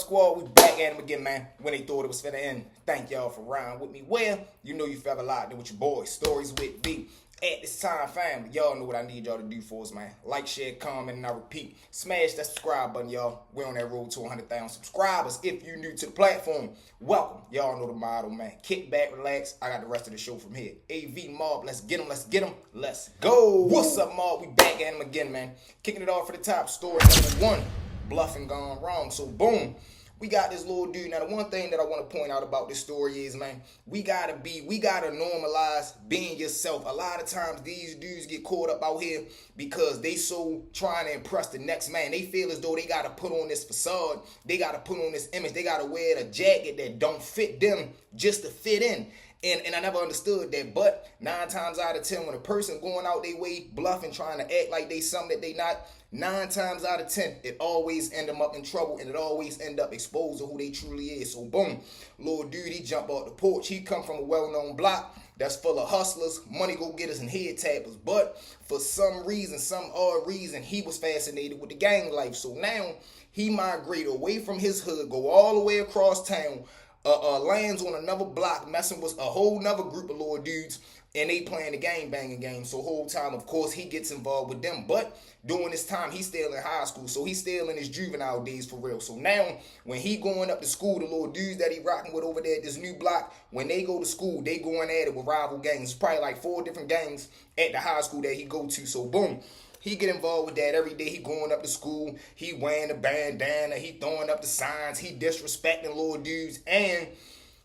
squad? We back at him again, man. When they thought it was finna end. Thank y'all for riding with me. Well, you know you forever locked in with your boys. Stories with B. At this time, family, y'all know what I need y'all to do for us, man. Like, share, comment, and I repeat. Smash that subscribe button, y'all. We're on that road to 100,000 subscribers. If you're new to the platform, welcome. Y'all know the motto, man. Kick back, relax. I got the rest of the show from here. AV Mob, let's get them, let's get them. Let's go. What's up, Mob? We back at him again, man. Kicking it off for the top. Story number one. Bluffing gone wrong. So, boom. We got this little dude. Now, the one thing that I want to point out about this story is, man, we gotta normalize being yourself. A lot of times these dudes get caught up out here because they so trying to impress the next man. They feel as though they gotta put on this facade. They gotta put on this image. They gotta wear a jacket that don't fit them just to fit in. And I never understood that, but 9 times out of 10, when a person going out their way, bluffing, trying to act like they something that they not, 9 times out of 10, it always end them up in trouble, and it always end up exposed to who they truly is. So boom, little dude, he jump off the porch. He come from a well-known block that's full of hustlers, money go-getters, and head tappers. But for some reason, some odd reason, he was fascinated with the gang life. So now he migrate away from his hood, go all the way across town, lands on another block, messing with a whole nother group of little dudes, and they playing the gang banging game. So whole time, of course, he gets involved with them. But during this time, he's still in high school, so he's still in his juvenile days for real. So now, when he going up to school, the little dudes that he rocking with over there at this new block, when they go to school, they going at it with rival gangs. It's probably like 4 different gangs at the high school that he go to. So boom. He get involved with that every day. He going up to school. He wearing the bandana. He throwing up the signs. He disrespecting little dudes. And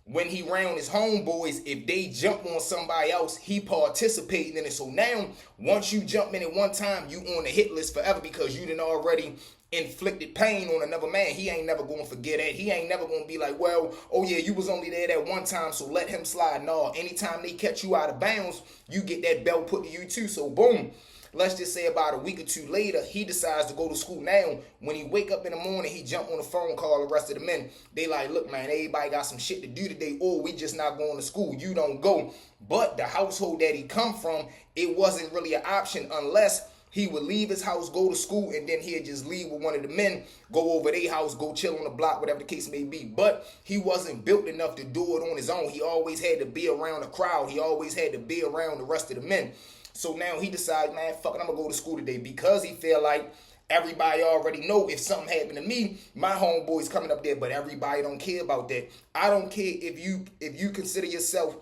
when he round his homeboys, if they jump on somebody else, he participating in it. So now, once you jump in it one time, you on the hit list forever because you done already inflicted pain on another man. He ain't never going to forget that. He ain't never going to be like, well, oh yeah, you was only there that one time, so let him slide. No, anytime they catch you out of bounds, you get that belt put to you too. So boom. Let's just say about a week or 2 later, he decides to go to school. Now, when he wake up in the morning, he jump on the phone, call the rest of the men. They like, look, man, everybody got some shit to do today, or we just not going to school. You don't go. But the household that he come from, it wasn't really an option unless he would leave his house, go to school, and then he'd just leave with one of the men, go over their house, go chill on the block, whatever the case may be. But he wasn't built enough to do it on his own. He always had to be around the crowd. He always had to be around the rest of the men. So now he decides, man, fuck it, I'm going to go to school today because he feel like everybody already know if something happened to me, my homeboy's coming up there, but everybody don't care about that. I don't care if you consider yourself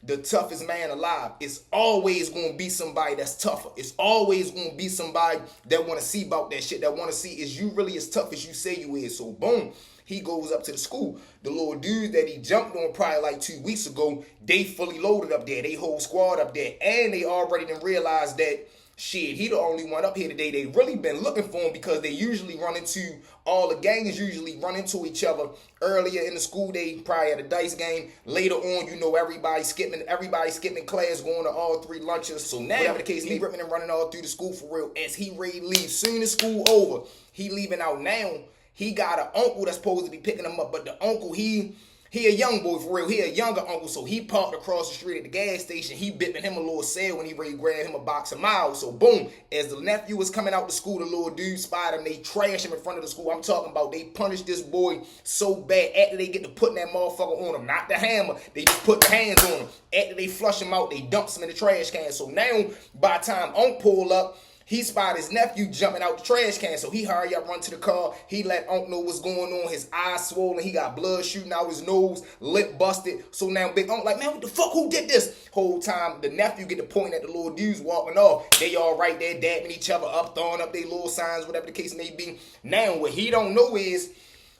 the toughest man alive. It's always going to be somebody that's tougher. It's always going to be somebody that want to see about that shit, that want to see is you really as tough as you say you is. So boom. He goes up to the school. The little dude that he jumped on probably like 2 weeks ago, they fully loaded up there. They whole squad up there. And they already done realized that, shit, he the only one up here today. They really been looking for him because they usually run into, all the gangs usually run into each other earlier in the school day, probably at a dice game. Later on, you know, everybody skipping class, going to all 3 lunches. So now, whatever the case, he ripping and running all through the school for real. As he ready to leave, soon as school over, he leaving out now. He got an uncle that's supposed to be picking him up, but the uncle, he a young boy for real. He a younger uncle, so he parked across the street at the gas station. He bipping him a little sale when he ready to grab him a box of miles. So boom, as the nephew was coming out to school, the little dude spotted him. They trash him in front of the school. I'm talking about they punished this boy so bad. After they get to putting that motherfucker on him, not the hammer, they just put the hands on him. After they flush him out, they dumps him in the trash can. So now, by the time Unc pull up, he spotted his nephew jumping out the trash can, so he hurry up, run to the car. He let Unc know what's going on. His eyes swollen. He got blood shooting out his nose, lip busted. So now Big Unc like, man, what the fuck? Who did this? Whole time, the nephew get the point at the little dudes walking off. They all right there dabbing each other up, throwing up their little signs, whatever the case may be. Now, what he don't know is,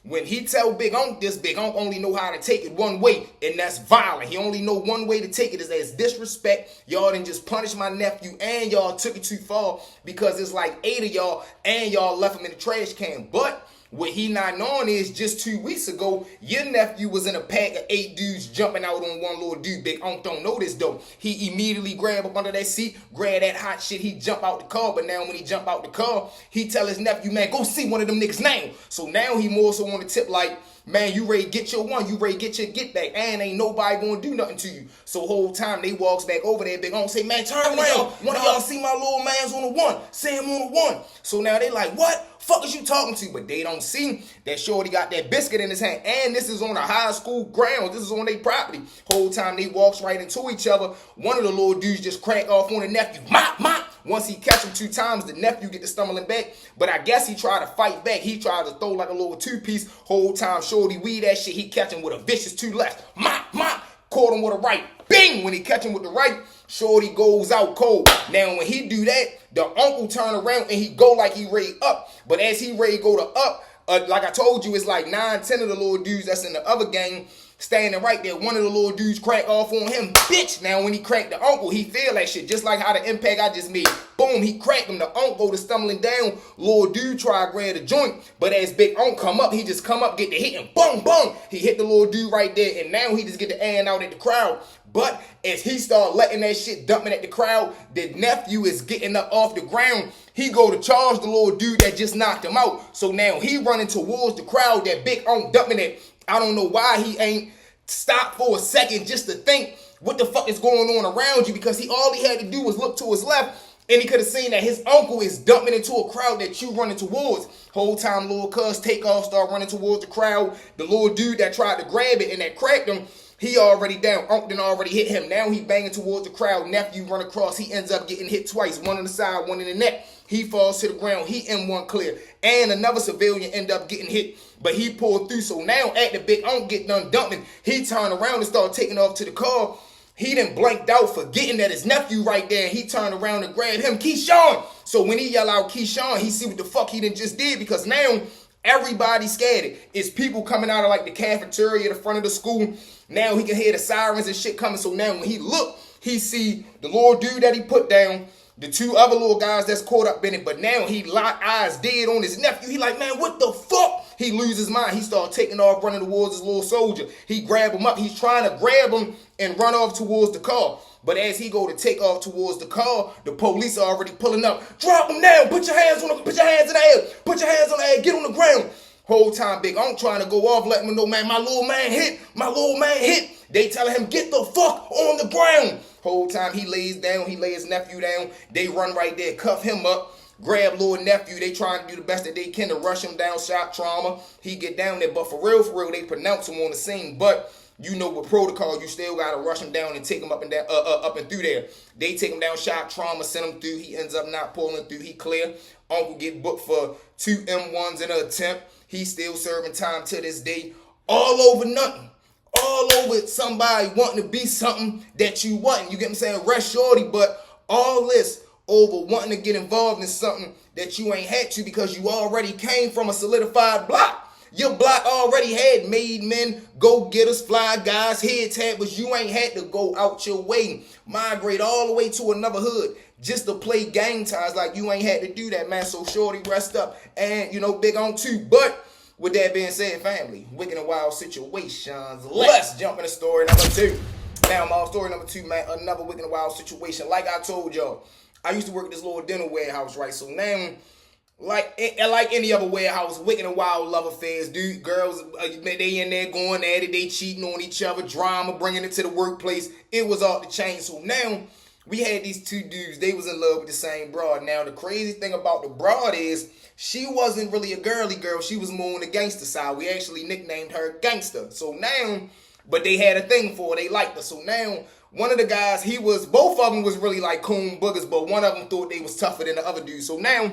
when he tell Big Unc this, Big Unc only know how to take it one way, and that's violent. He only know one way to take it is as disrespect. Y'all didn't just punish my nephew, and y'all took it too far because it's like 8 of y'all, and y'all left him in the trash can. But what he not knowing is just 2 weeks ago, your nephew was in a pack of 8 dudes jumping out on one little dude. Big Unc don't know this though. He immediately grab up under that seat, grab that hot shit, he jump out the car. But now when he jump out the car, he tell his nephew, man, go see one of them niggas now. So now he more so on the tip like, Man, you ready to get your one, you ready to get your get back, and ain't nobody gonna do nothing to you. So whole time they walks back over there, big on say, man, turn around. One of y'all see my little man's on the one, say him on the one. So now they like, what? Fuck is you talking to? But they don't see that shorty got that biscuit in his hand, and this is on a high school ground. This is on their property. Whole time they walks right into each other. One of the little dudes just crack off on the nephew. Mop, mop. Once he catch him 2 times, the nephew get to stumbling back. But I guess he tried to fight back. He tried to throw like a little 2-piece. Whole time shorty weed that shit. He catch him with a vicious 2 left. Mop, mop. Caught him with a right. Bing! When he catch him with the right, shorty goes out cold. Now when he do that, the uncle turn around and he go like he ready up. But as he ready go to up, like I told you, it's like 9, 10 of the little dudes that's in the other gang standing right there. One of the little dudes crack off on him. Bitch! Now when he cracked the uncle, he feel that shit. Just like how the impact I just made. Boom, he cracked him. The uncle go to stumbling down. Little dude try to grab the joint. But as big uncle come up, he just come up, get to hit him. Boom, boom. He hit the little dude right there. And now he just get the hand out at the crowd. But as he start letting that shit dumping at the crowd, the nephew is getting up off the ground. He go to charge the little dude that just knocked him out. So now he running towards the crowd, that big uncle dumping it. I don't know why he ain't stopped for a second just to think what the fuck is going on around you, because all he had to do was look to his left and he could have seen that his uncle is dumping into a crowd that you running towards. Whole time little cuz take off, start running towards the crowd. The little dude that tried to grab it and that cracked him, he already down. Unc done already hit him. Now he banging towards the crowd. Nephew run across. He ends up getting hit twice. One on the side, one in the neck. He falls to the ground. He M1 clear. And another civilian end up getting hit. But he pulled through. So now at the big Unc get done dumping, he turned around and started taking off to the car. He done blanked out, forgetting that his nephew right there. He turned around and grabbed him. Keyshawn. So when he yell out Keyshawn, he see what the fuck he done just did, because now everybody scared. It's people coming out of like the cafeteria, the front of the school. Now he can hear the sirens and shit coming. So now when he look, he see the little dude that he put down, the 2 other little guys that's caught up in it. But now he locked eyes dead on his nephew. He like, man, what the fuck? He loses his mind. He start taking off, running towards his little soldier. He grab him up. He's trying to grab him and run off towards the car. But as he go to take off towards the car, the police are already pulling up. Drop him down. Put your hands in the air. Put your hands on the air. Get on the ground. Whole time big Unc trying to go off, letting him know, man, my little man hit. My little man hit. They telling him, get the fuck on the ground. Whole time he lays down. He lay his nephew down. They run right there, cuff him up, grab little nephew. They trying to do the best that they can to rush him down, shock trauma. He get down there, but for real, they pronounce him on the scene. But you know, with protocol, you still gotta rush him down and take him up and down, up and through there. They take him down, shock trauma, send him through. He ends up not pulling through. He clear. Uncle get booked for 2 M1s in an attempt. He's still serving time to this day. All over nothing. All over somebody wanting to be something that you wasn't. You get what I'm saying? Rest shorty, but all this over wanting to get involved in something that you ain't had to, because you already came from a solidified block. Your block already had made men, go-getters, fly guys, head tappers. You ain't had to go out your way, migrate all the way to another hood just to play gang ties. Like, you ain't had to do that, man. So shorty, rest up. And, you know, big on 2. But with that being said, family, wicked and wild situations. Let's jump into story number 2. Now, my story number 2, man, another wicked and wild situation. Like I told y'all, I used to work at this little dinner warehouse, right? So now, like any other warehouse, wicked and wild love affairs, dude. Girls, they in there going at it, they cheating on each other, drama, bringing it to the workplace. It was off the chain. So now we had these 2 dudes. They was in love with the same broad. Now the crazy thing about the broad is she wasn't really a girly girl. She was more on the gangster side. We actually nicknamed her Gangster. So now, but they had a thing for her. They liked her. So now, one of the guys, both of them was really like coon boogers, but one of them thought they was tougher than the other dude. So now,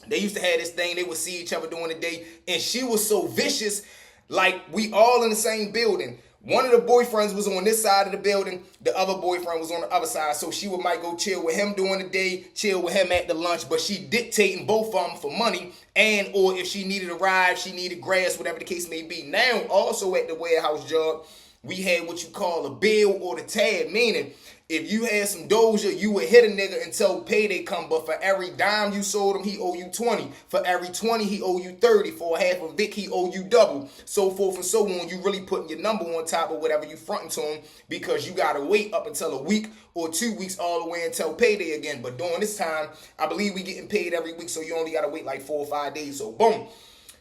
they used to have this thing. They would see each other during the day. And she was so vicious, like we all in the same building. One of the boyfriends was on this side of the building. The other boyfriend was on the other side. So she might go chill with him during the day, chill with him at the lunch. But she dictating both of them for money. And or if she needed a ride, she needed grass, whatever the case may be. Now, also at the warehouse job, we had what you call a bill or the tab. Meaning, if you had some doja, you would hit a nigga until payday come. But for every dime you sold him, he owe you 20. For every 20, he owe you 30. For half a Vic, he owe you double. So forth and so on. You really putting your number on top of whatever you fronting to him, because you got to wait up until a week or 2 weeks all the way until payday again. But during this time, I believe we getting paid every week, so you only got to wait like 4 or 5 days. So boom.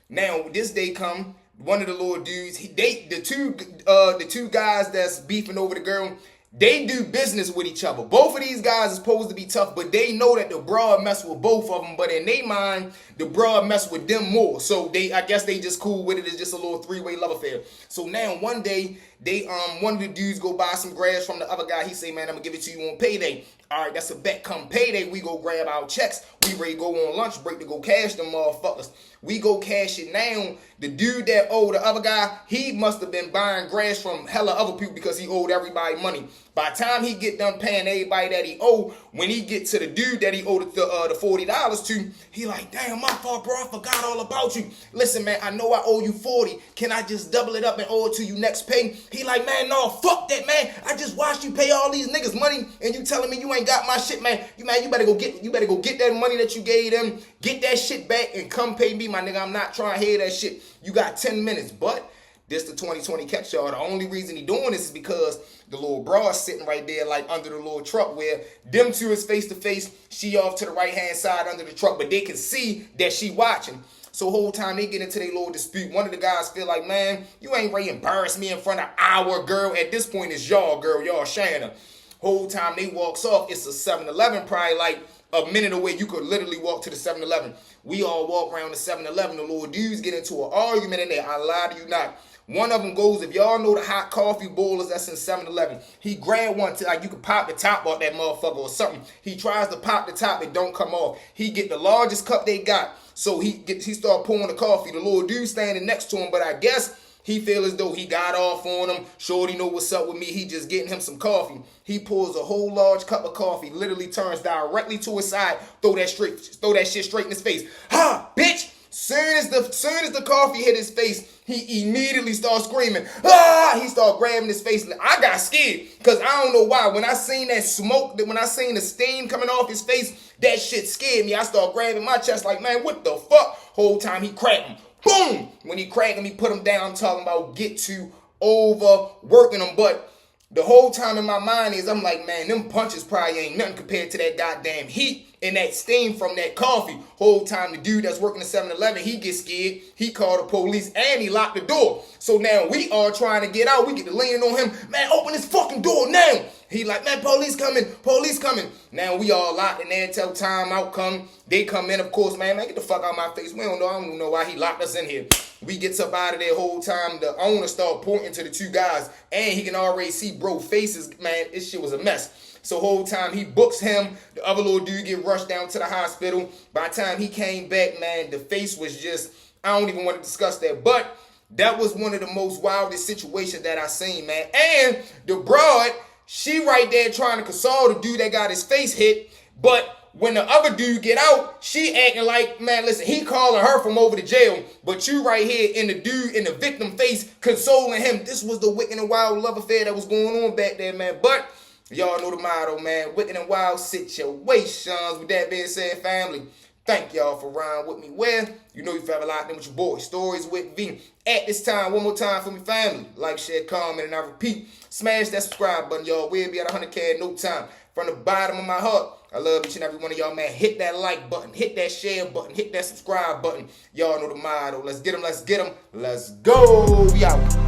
Now, this day come, one of the little dudes, the two guys that's beefing over the girl, they do business with each other. Both of these guys are supposed to be tough, but they know that the broad mess with both of them. But in their mind, the broad mess with them more. So I guess they just cool with it. It's just a little three-way love affair. So now one day, one of the dudes go buy some grass from the other guy. He say, man, I'm gonna give it to you on payday. All right, that's a bet. Come payday, we go grab our checks. We ready to go on lunch break to go cash them motherfuckers. We go cash it now. The dude that owed the other guy, he must have been buying grass from hella other people because he owed everybody money. By the time he get done paying everybody that he owed, when he get to the dude that he owed the $40 to, he like, damn, my fault, bro, I forgot all about you. Listen, man, I know I owe you 40. Can I just double it up and owe it to you next pay? He like, man, no, fuck that, man. I just watched you pay all these niggas money, and you telling me you ain't got my shit, man. You better go get that money that you gave them, get that shit back, and come pay me, my nigga. I'm not trying to hear that shit. You got 10 minutes, but this the 2020 catch, y'all. The only reason he doing this is because the little broad sitting right there like under the little truck where them two is face to face. She off to the right hand side under the truck, but they can see that she watching. So whole time they get into their little dispute. One of the guys feel like, man, you ain't ready to embarrass me in front of our girl. At this point, it's y'all girl, y'all sharing her. Whole time they walks off, it's a 7-Eleven probably like a minute away. You could literally walk to the 7-Eleven. We all walk around the 7-Eleven. The little dudes get into an argument in there. I lie to you not. One of them goes, if y'all know the hot coffee boilers that's in 7-Eleven, he grabbed one to, like, you could pop the top off that motherfucker or something. He tries to pop the top, it don't come off. He get the largest cup they got, so he start pouring the coffee. The little dude standing next to him, but I guess he feel as though he got off on him. Shorty know what's up with me. He just getting him some coffee. He pulls a whole large cup of coffee, literally turns directly to his side, throw that shit straight in his face. Ha, bitch! Soon as the coffee hit his face, he immediately starts screaming. Ah! He started grabbing his face. I got scared because I don't know why. When I seen that smoke, when I seen the steam coming off his face, that shit scared me. I started grabbing my chest like, man, what the fuck? Whole time he cracked him. Boom! When he cracked him, he put him down, talking about get to overworking him. But the whole time in my mind is, I'm like, man, them punches probably ain't nothing compared to that goddamn heat and that steam from that coffee. Whole time the dude that's working at 7-Eleven, he gets scared. He called the police and he locked the door. So now we are trying to get out. We get to lean on him. Man, open this fucking door now. He like, man, police coming, police coming. Now we all locked in there until time out come. They come in, of course, man, get the fuck out of my face. I don't know why he locked us in here. We gets up out of there whole time. The owner start pointing to the two guys, and he can already see bro faces. Man, this shit was a mess. So whole time he books him. The other little dude get rushed down to the hospital. By the time he came back, man, the face was just, I don't even want to discuss that. But that was one of the most wildest situations that I seen, man. And the broad, she right there trying to console the dude that got his face hit. But when the other dude get out, she acting like, man, listen, he calling her from over the jail, but you right here in the dude, in the victim face, consoling him. This was the wicked and wild love affair that was going on back there, man. But y'all know the motto, man. Wicked and wild situations. With that being said, family, thank y'all for riding with me. Well, you know you forever locked in with your boy, Stories with V. At this time, one more time for me, family. Like, share, comment, and I repeat, smash that subscribe button, y'all. We'll be at 100K in no time. From the bottom of my heart, I love each and every one of y'all, man. Hit that like button, hit that share button, hit that subscribe button. Y'all know the motto. Let's get them, let's get them. Let's go. We out.